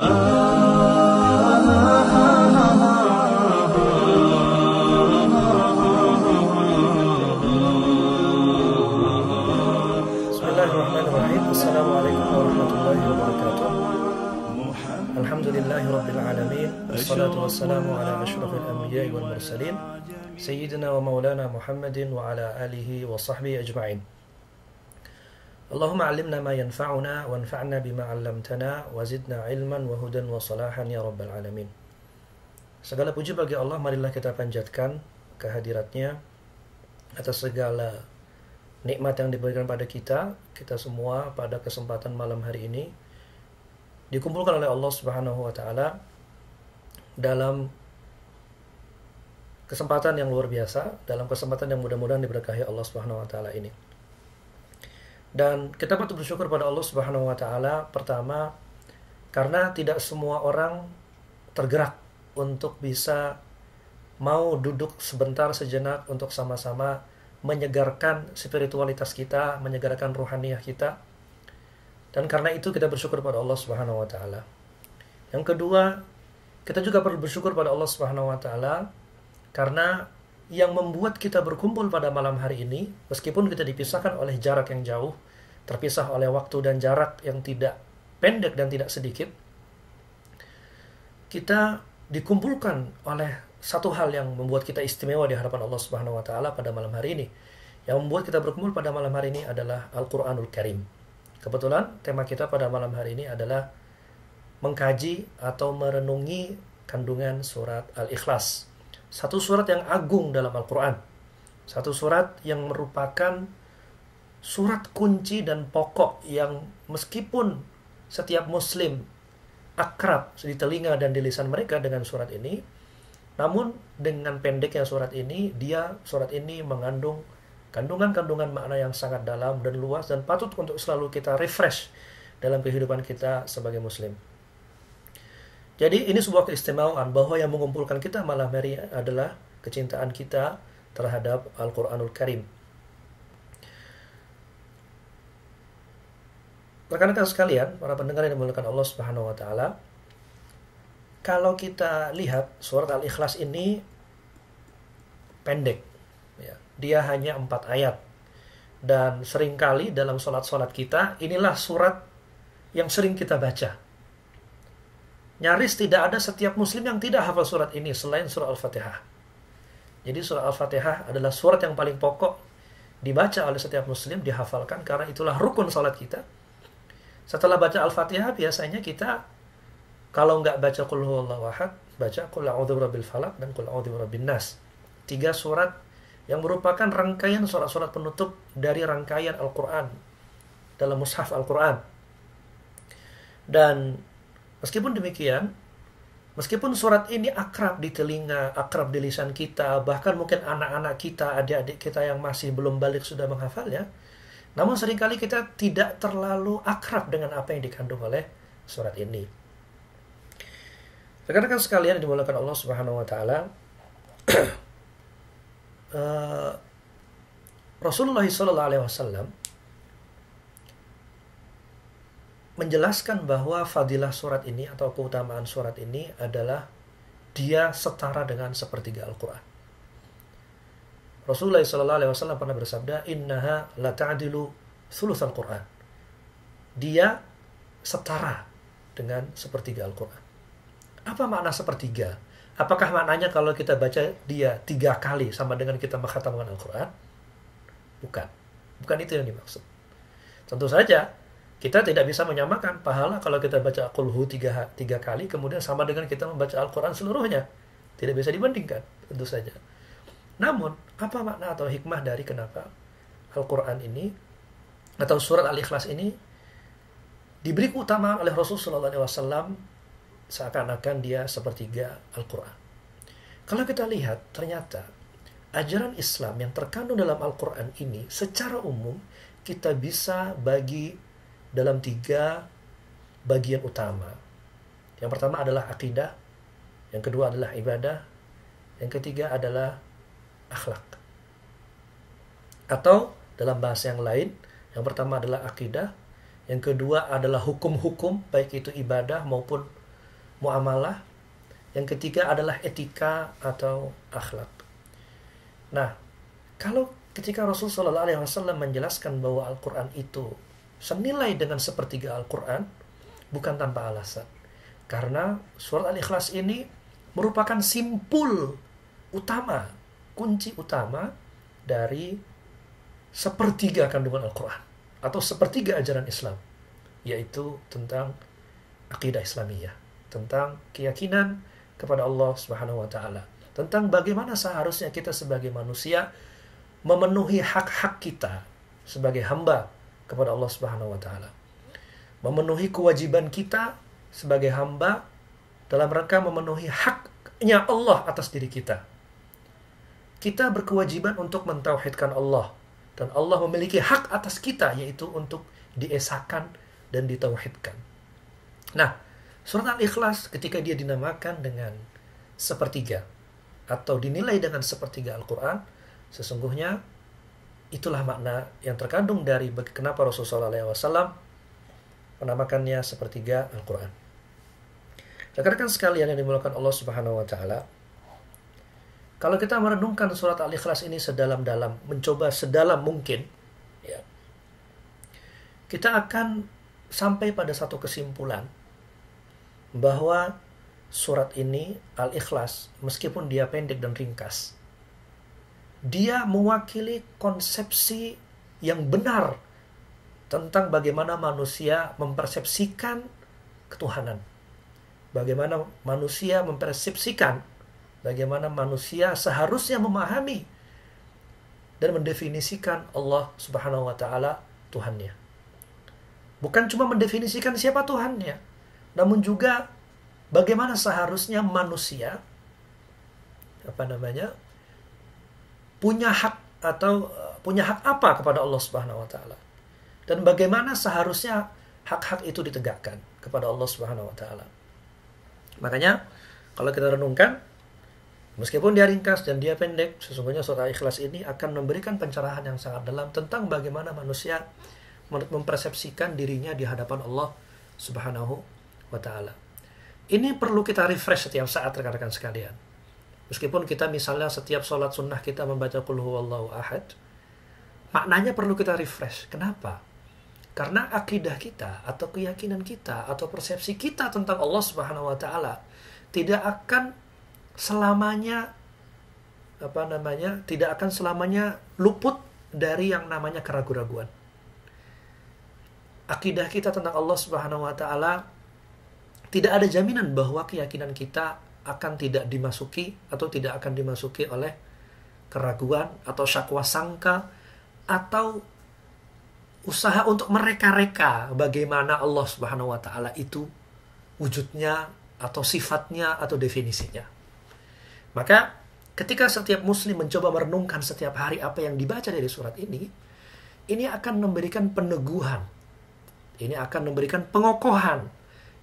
Bismillahirrahmanirrahim. Assalamualaikum warahmatullahi wabarakatuh. Alhamdulillahi rabbil alamin. Wassalatu wassalamu ala asyrafil anbiya'i wal mursalin Sayyidina wa maulana Muhammadin wa ala alihi wa sahbihi ajma'in. Allahumma alimna ma yanfa'una wanfa'na bima 'allamtana wa zidna ilman wa hudan wa salahan ya rabbal alamin. Segala puji bagi Allah, marilah kita panjatkan kehadiratnya atas segala nikmat yang diberikan pada kita semua pada kesempatan malam hari ini dikumpulkan oleh Allah Subhanahu wa taala dalam kesempatan yang luar biasa, dalam kesempatan yang mudah-mudahan diberkahi Allah Subhanahu wa taala ini. Dan kita patut bersyukur pada Allah Subhanahu wa taala pertama karena tidak semua orang tergerak untuk bisa mau duduk sebentar sejenak untuk sama-sama menyegarkan spiritualitas kita, menyegarkan ruhaniyah kita. Dan karena itu kita bersyukur pada Allah Subhanahu wa taala. Yang kedua, kita juga perlu bersyukur pada Allah Subhanahu wa taala karena yang membuat kita berkumpul pada malam hari ini, meskipun kita dipisahkan oleh jarak yang jauh, terpisah oleh waktu dan jarak yang tidak pendek dan tidak sedikit, kita dikumpulkan oleh satu hal yang membuat kita istimewa di hadapan Allah Subhanahu wa taala pada malam hari ini. Yang membuat kita berkumpul pada malam hari ini adalah Al-Qur'anul Karim. Kebetulan tema kita pada malam hari ini adalah mengkaji atau merenungi kandungan surat Al-Ikhlas. Satu surat yang agung dalam Al-Qur'an. Satu surat yang merupakan surat kunci dan pokok yang meskipun setiap muslim akrab di telinga dan di lisan mereka dengan surat ini, namun dengan pendeknya surat ini mengandung kandungan-kandungan makna yang sangat dalam dan luas dan patut untuk selalu kita refresh dalam kehidupan kita sebagai muslim. Jadi ini sebuah keistimewaan bahwa yang mengumpulkan kita malam hari adalah kecintaan kita terhadap Al-Qur'anul Karim. Rekan-rekan sekalian, para pendengar yang dimuliakan Allah Subhanahu wa taala, kalau kita lihat surat Al-Ikhlas ini pendek, ya. Dia hanya 4 ayat. Dan seringkali dalam sholat-sholat kita, inilah surat yang sering kita baca. Nyaris tidak ada setiap muslim yang tidak hafal surat ini selain surah Al-Fatihah. Jadi surah Al-Fatihah adalah surat yang paling pokok dibaca oleh setiap muslim, dihafalkan karena itulah rukun sholat kita. Setelah baca Al-Fatihah biasanya kita kalau nggak baca Qul Huwallahu Ahad, baca Qul A'udzu Birabbil Falaq dan Qul A'udzu Birabbin Nas. 3 surat yang merupakan rangkaian surat-surat penutup dari rangkaian Al-Quran dalam mushaf Al-Quran. Dan meskipun demikian, meskipun surat ini akrab di telinga, akrab di lisan kita, bahkan mungkin anak-anak kita, adik-adik kita yang masih belum balik sudah menghafalnya, namun seringkali kita tidak terlalu akrab dengan apa yang dikandung oleh surat ini. Rekan-rekan sekalian yang dimuliakan Allah Subhanahu wa taala, Rasulullah sallallahu alaihi wasallam menjelaskan bahwa fadilah surat ini atau keutamaan surat ini adalah dia setara dengan sepertiga Al-Qur'an. Rasulullah sallallahu alaihi wasallam pernah bersabda, "Innaha la ta'dilu thulutsal Qur'an." Dia setara dengan sepertiga Al-Qur'an. Apa makna sepertiga? Apakah maknanya kalau kita baca dia 3 kali sama dengan kita mengkhatamkan Al-Quran? Bukan. Bukan itu yang dimaksud. Tentu saja kita tidak bisa menyamakan pahala kalau kita baca Qul Hu 3 kali kemudian sama dengan kita membaca Al-Quran seluruhnya. Tidak bisa dibandingkan, tentu saja. Namun, apa makna atau hikmah dari kenapa Al-Quran ini atau surat Al-Ikhlas ini diberi keutamaan oleh Rasulullah SAW seakan-akan dia sepertiga Al-Quran. Kalau kita lihat, ternyata ajaran Islam yang terkandung dalam Al-Quran ini secara umum kita bisa bagi dalam 3 bagian utama. Yang pertama adalah akidah, yang kedua adalah ibadah, yang ketiga adalah akhlak. Atau dalam bahasa yang lain, yang pertama adalah akidah, yang kedua adalah hukum-hukum, baik itu ibadah maupun muamalah. Yang ketiga adalah etika atau akhlak. Nah, kalau ketika Rasulullah SAW menjelaskan bahwa Al-Quran itu senilai dengan sepertiga Al-Quran, bukan tanpa alasan. Karena surat Al-Ikhlas ini merupakan simpul utama, kunci utama dari sepertiga kandungan Al-Quran atau sepertiga ajaran Islam, yaitu tentang akidah Islamiyah, tentang keyakinan kepada Allah Subhanahu wa taala, tentang bagaimana seharusnya kita sebagai manusia memenuhi hak-hak kita sebagai hamba kepada Allah Subhanahu wa taala, memenuhi kewajiban kita sebagai hamba dalam rangka memenuhi haknya Allah atas diri kita. Kita berkewajiban untuk mentauhidkan Allah, dan Allah memiliki hak atas kita, yaitu untuk diesakan dan ditauhidkan. Nah, surat Al-Ikhlas ketika dia dinamakan dengan sepertiga atau dinilai dengan sepertiga Al-Quran, sesungguhnya itulah makna yang terkandung dari kenapa Rasulullah SAW menamakannya sepertiga Al-Quran. Rekan-rekan sekalian yang dimuliakan Allah Subhanahu wa taala, kalau kita merenungkan surat Al-Ikhlas ini sedalam-dalam, mencoba sedalam mungkin, ya, kita akan sampai pada satu kesimpulan bahwa surat ini Al-Ikhlas, meskipun dia pendek dan ringkas, dia mewakili konsepsi yang benar tentang bagaimana manusia mempersepsikan ketuhanan. Bagaimana manusia mempersepsikan, bagaimana manusia seharusnya memahami dan mendefinisikan Allah Subhanahu wa taala Tuhannya. Bukan cuma mendefinisikan siapa Tuhannya, namun juga bagaimana seharusnya manusia punya hak atau punya hak apa kepada Allah Subhanahu wa taala. Dan bagaimana seharusnya hak-hak itu ditegakkan kepada Allah Subhanahu wa taala. Makanya kalau kita renungkan, meskipun dia ringkas dan dia pendek, sesungguhnya surat Al-Ikhlas ini akan memberikan pencerahan yang sangat dalam tentang bagaimana manusia mempersepsikan dirinya di hadapan Allah Subhanahu wa taala. Ini perlu kita refresh setiap saat, rekan-rekan sekalian. Meskipun kita misalnya setiap sholat sunnah kita membaca Qul huwallahu ahad, maknanya perlu kita refresh. Kenapa? Karena akidah kita atau keyakinan kita atau persepsi kita tentang Allah Subhanahu wa taala tidak akan selamanya tidak akan selamanya luput dari yang namanya keraguan-raguan. Akidah kita tentang Allah Subhanahu wa taala tidak ada jaminan bahwa keyakinan kita akan tidak dimasuki atau tidak akan dimasuki oleh keraguan atau syakwa sangka atau usaha untuk mereka-reka bagaimana Allah Subhanahu wa taala itu wujudnya atau sifatnya atau definisinya. Maka ketika setiap muslim mencoba merenungkan setiap hari apa yang dibaca dari surat ini akan memberikan peneguhan, ini akan memberikan pengokohan,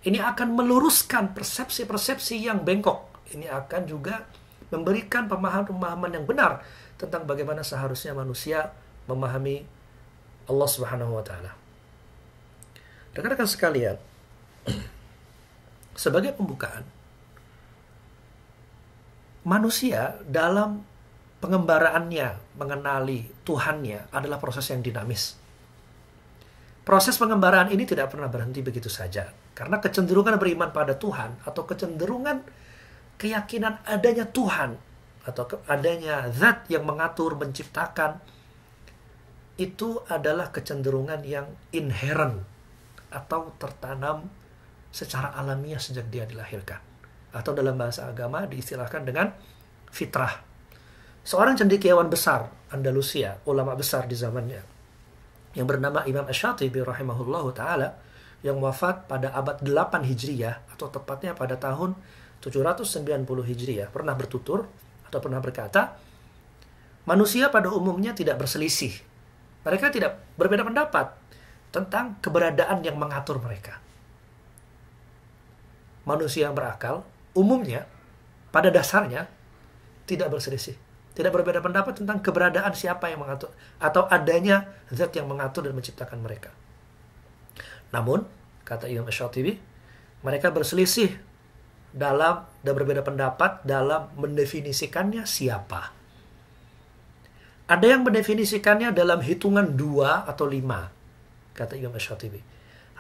ini akan meluruskan persepsi-persepsi yang bengkok, ini akan juga memberikan pemahaman-pemahaman yang benar tentang bagaimana seharusnya manusia memahami Allah Subhanahu wa taala. Rekan-rekan sekalian, sebagai pembukaan, manusia dalam pengembaraannya mengenali Tuhannya adalah proses yang dinamis. Proses pengembaraan ini tidak pernah berhenti begitu saja, karena kecenderungan beriman pada Tuhan atau kecenderungan keyakinan adanya Tuhan atau adanya zat yang mengatur, menciptakan, itu adalah kecenderungan yang inherent atau tertanam secara alamiah sejak dia dilahirkan. Atau dalam bahasa agama diistilahkan dengan fitrah. Seorang cendekiawan besar Andalusia, ulama besar di zamannya, yang bernama Imam Asy-Syatibi rahimahullahu ta'ala, yang wafat pada abad 8 Hijriyah, atau tepatnya pada tahun 790 Hijriyah, pernah bertutur atau pernah berkata, manusia pada umumnya tidak berselisih. Mereka tidak berbeda pendapat tentang keberadaan yang mengatur mereka. Manusia yang berakal umumnya pada dasarnya tidak berselisih, tidak berbeda pendapat tentang keberadaan siapa yang mengatur atau adanya zat yang mengatur dan menciptakan mereka. Namun, kata Imam Asy-Syatibi, mereka berselisih dan berbeda pendapat dalam mendefinisikannya siapa. Ada yang mendefinisikannya dalam hitungan 2 atau 5, kata Imam Asy-Syatibi.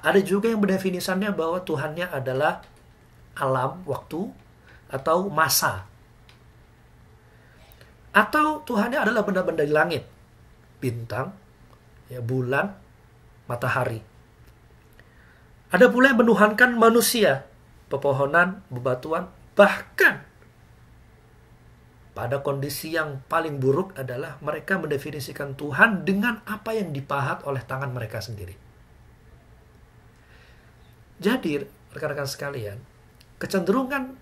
Ada juga yang mendefinisikannya bahwa Tuhannya adalah alam, waktu, atau masa. Atau Tuhannya adalah benda-benda di langit, bintang, ya, bulan, matahari. Ada pula yang menuhankan manusia, pepohonan, bebatuan, bahkan pada kondisi yang paling buruk adalah mereka mendefinisikan Tuhan dengan apa yang dipahat oleh tangan mereka sendiri. Jadi, rekan-rekan sekalian, kecenderungan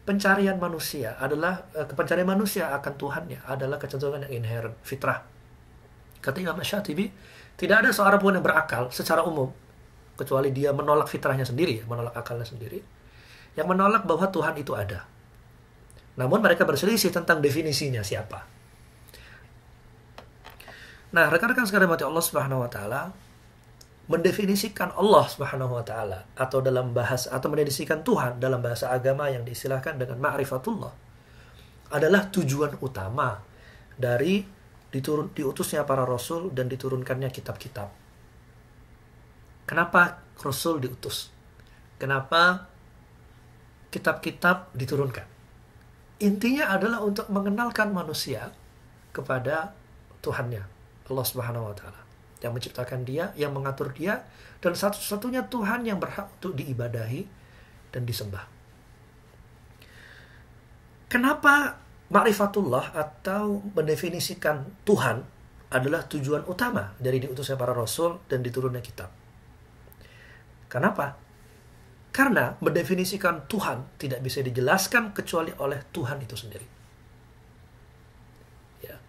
pencarian manusia akan Tuhannya adalah kecenderungan yang inherent, fitrah. Kata Imam Asy-Syatibi, tidak ada seorang pun yang berakal secara umum, kecuali dia menolak fitrahnya sendiri, menolak akalnya sendiri, yang menolak bahwa Tuhan itu ada. Namun mereka berselisih tentang definisinya siapa. Nah, rekan-rekan sekalian mati Allah Subhanahu wa taala mendefinisikan Allah Subhanahu wa taala atau mendefinisikan Tuhan dalam bahasa agama yang diistilahkan dengan ma'rifatullah adalah tujuan utama dari diutusnya para rasul dan diturunkannya kitab-kitab. Kenapa rasul diutus? Kenapa kitab-kitab diturunkan? Intinya adalah untuk mengenalkan manusia kepada Tuhannya, Allah Subhanahu wa taala, yang menciptakan dia, yang mengatur dia, dan satu-satunya Tuhan yang berhak untuk diibadahi dan disembah. Kenapa ma'rifatullah atau mendefinisikan Tuhan adalah tujuan utama dari diutusnya para rasul dan diturunnya kitab? Kenapa? Karena mendefinisikan Tuhan tidak bisa dijelaskan kecuali oleh Tuhan itu sendiri. Ya.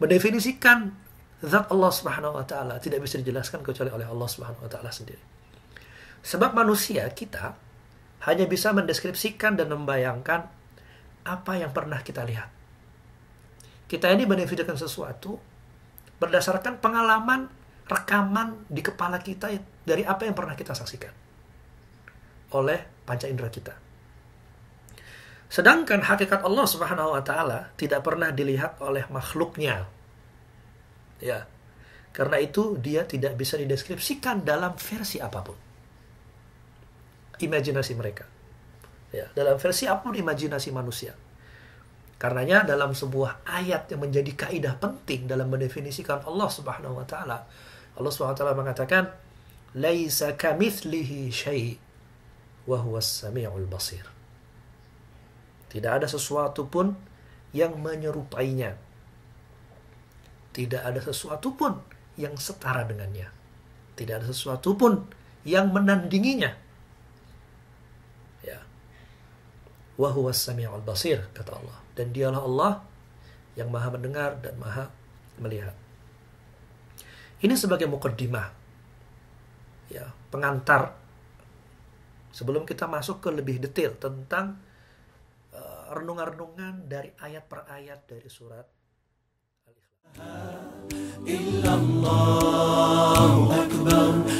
Mendefinisikan zat Allah Subhanahu wa taala tidak bisa dijelaskan kecuali oleh Allah Subhanahu wa taala sendiri. Sebab manusia kita hanya bisa mendeskripsikan dan membayangkan apa yang pernah kita lihat. Kita ini mendefinisikan sesuatu berdasarkan pengalaman, rekaman di kepala kita dari apa yang pernah kita saksikan oleh panca indera kita. Sedangkan hakikat Allah Subhanahu wa taala tidak pernah dilihat oleh makhluknya. Ya. Karena itu dia tidak bisa dideskripsikan dalam versi apapun. Imajinasi mereka. Ya, dalam versi apapun imajinasi manusia. Karenanya dalam sebuah ayat yang menjadi kaidah penting dalam mendefinisikan Allah Subhanahu wa taala, Allah Subhanahu wa taala mengatakan, "Laisa kamitslihi syai' wa huwas samiul basir." Tidak ada sesuatu pun yang menyerupainya. Tidak ada sesuatu pun yang setara dengannya. Tidak ada sesuatu pun yang menandinginya. Ya. Wa huwas samiul basir, kata Allah. Dan dialah Allah yang maha mendengar dan maha melihat. Ini sebagai muqaddimah. Ya, pengantar sebelum kita masuk ke lebih detail tentang renungan-renungan dari ayat per ayat dari surat Al-Ikhlas.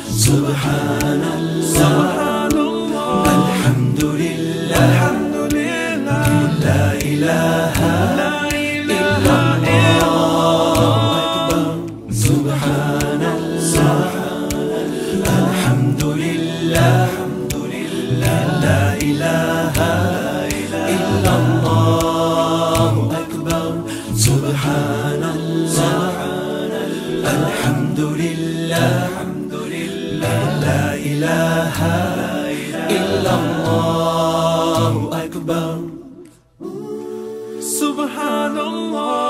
Subhanallah, alhamdulillah, la ilaha illallah, subhanallah, alhamdulillah, la ilaha illallah, subhanallah, alhamdulillah, la ilaha illallah, akbar. Subhanallah.